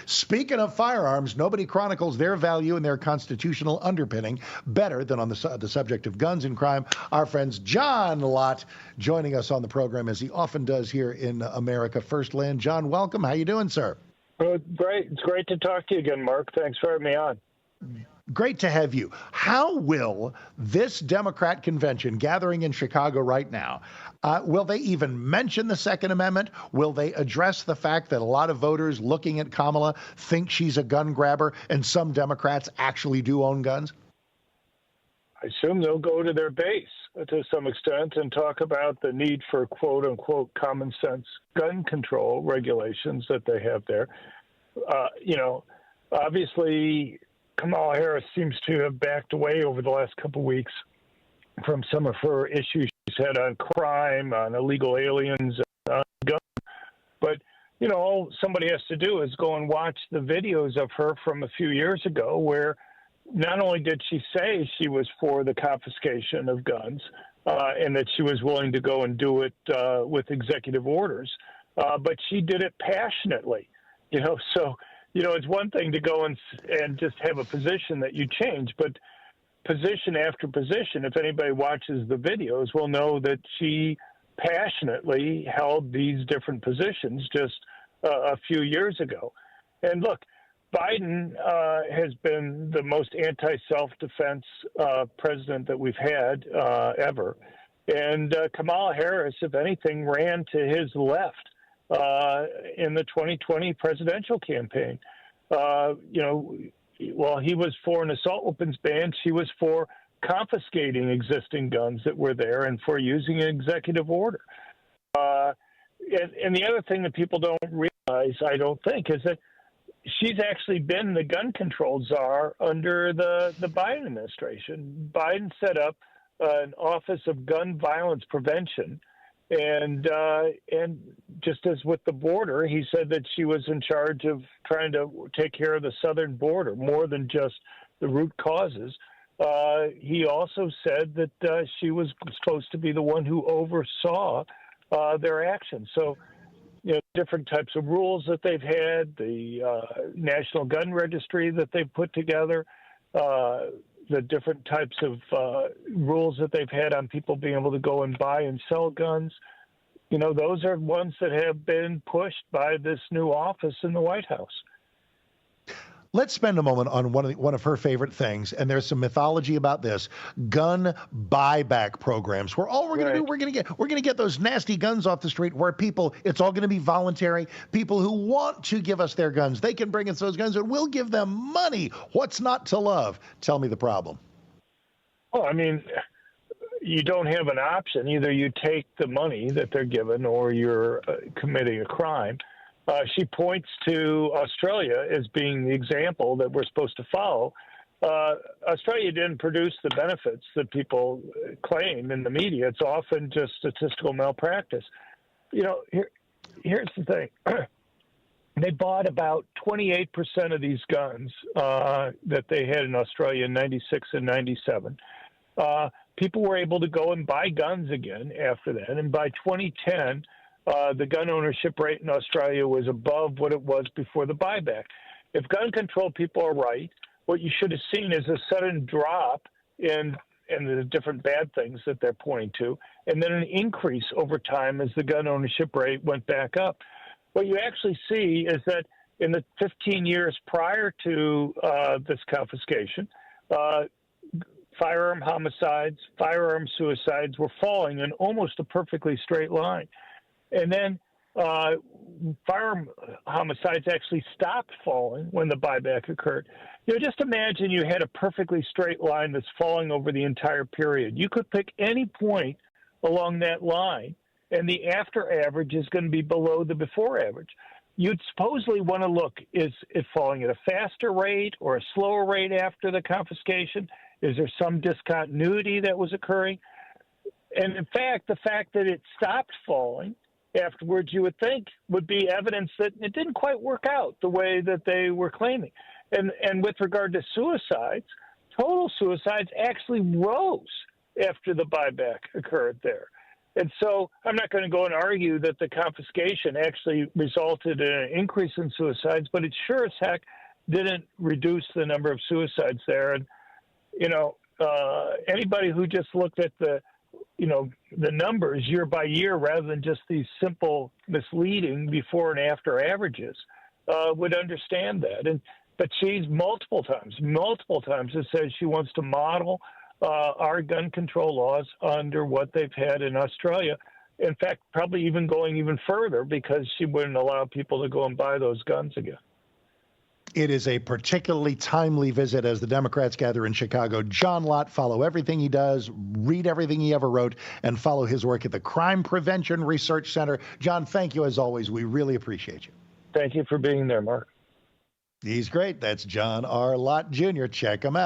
Speaking of firearms, nobody chronicles their value and their constitutional underpinning better than on the subject of guns and crime. Our friends John Lott joining us on the program, as he often does here in America First Land. John, welcome. How you doing, sir? Great. It's great to talk to you again, Mark. Thanks for having me on. Great to have you. How will this Democrat convention gathering in Chicago right now, will they even mention the Second Amendment? Will they address the fact that a lot of voters looking at Kamala think she's a gun grabber and some Democrats actually do own guns? I assume they'll go to their base to some extent and talk about the need for quote unquote common sense gun control regulations that they have there. Obviously, Kamala Harris seems to have backed away over the last couple of weeks from some of her issues she's had on crime, on illegal aliens, on guns. But, all somebody has to do is go and watch the videos of her from a few years ago where not only did she say she was for the confiscation of guns and that she was willing to go and do it with executive orders, but she did it passionately, so it's one thing to go and just have a position that you change, but position after position, if anybody watches the videos, will know that she passionately held these different positions just a few years ago. And look, Biden has been the most anti-self-defense president that we've had ever. And Kamala Harris, if anything, ran to his left in the 2020 presidential campaign. While he was for an assault weapons ban, she was for confiscating existing guns that were there and for using an executive order. And the other thing that people don't realize, I don't think, is that she's actually been the gun control czar under the Biden administration. Biden set up an Office of Gun Violence Prevention. And just as with the border, he said that she was in charge of trying to take care of the southern border more than just the root causes. He also said that she was supposed to be the one who oversaw their actions. So, different types of rules that they've had, the National Gun Registry that they've put together, the different types of rules that they've had on people being able to go and buy and sell guns. Those are ones that have been pushed by this new office in the White House. Let's spend a moment on one of her favorite things, and there's some mythology about this: gun buyback programs. Where all we're going to do, we're going to get those nasty guns off the street. Where it's all going to be voluntary. People who want to give us their guns, they can bring us those guns, and we'll give them money. What's not to love? Tell me the problem. Well, you don't have an option. Either you take the money that they're given, or you're committing a crime. She points to Australia as being the example that we're supposed to follow. Australia didn't produce the benefits that people claim in the media. It's often just statistical malpractice. Here's the thing. They bought about 28% of these guns that they had in Australia in 96 and 97. People were able to go and buy guns again after that. And by 2010, the gun ownership rate in Australia was above what it was before the buyback. If gun control people are right, what you should have seen is a sudden drop in the different bad things that they're pointing to, and then an increase over time as the gun ownership rate went back up. What you actually see is that in the 15 years prior to this confiscation, firearm homicides, firearm suicides were falling in almost a perfectly straight line. And then firearm homicides actually stopped falling when the buyback occurred. Just imagine you had a perfectly straight line that's falling over the entire period. You could pick any point along that line, and the after average is going to be below the before average. You'd supposedly want to look, is it falling at a faster rate or a slower rate after the confiscation? Is there some discontinuity that was occurring? And in fact, the fact that it stopped falling afterwards, you would think, would be evidence that it didn't quite work out the way that they were claiming. And with regard to suicides, total suicides actually rose after the buyback occurred there. And so I'm not going to go and argue that the confiscation actually resulted in an increase in suicides, but it sure as heck didn't reduce the number of suicides there. And, anybody who just looked at the numbers year by year rather than just these simple misleading before and after averages would understand that. But she's multiple times has said she wants to model our gun control laws under what they've had in Australia. In fact, probably even going even further because she wouldn't allow people to go and buy those guns again. It is a particularly timely visit as the Democrats gather in Chicago. John Lott, follow everything he does, read everything he ever wrote, and follow his work at the Crime Prevention Research Center. John, thank you as always. We really appreciate you. Thank you for being there, Mark. He's great. That's John R. Lott Jr. Check him out.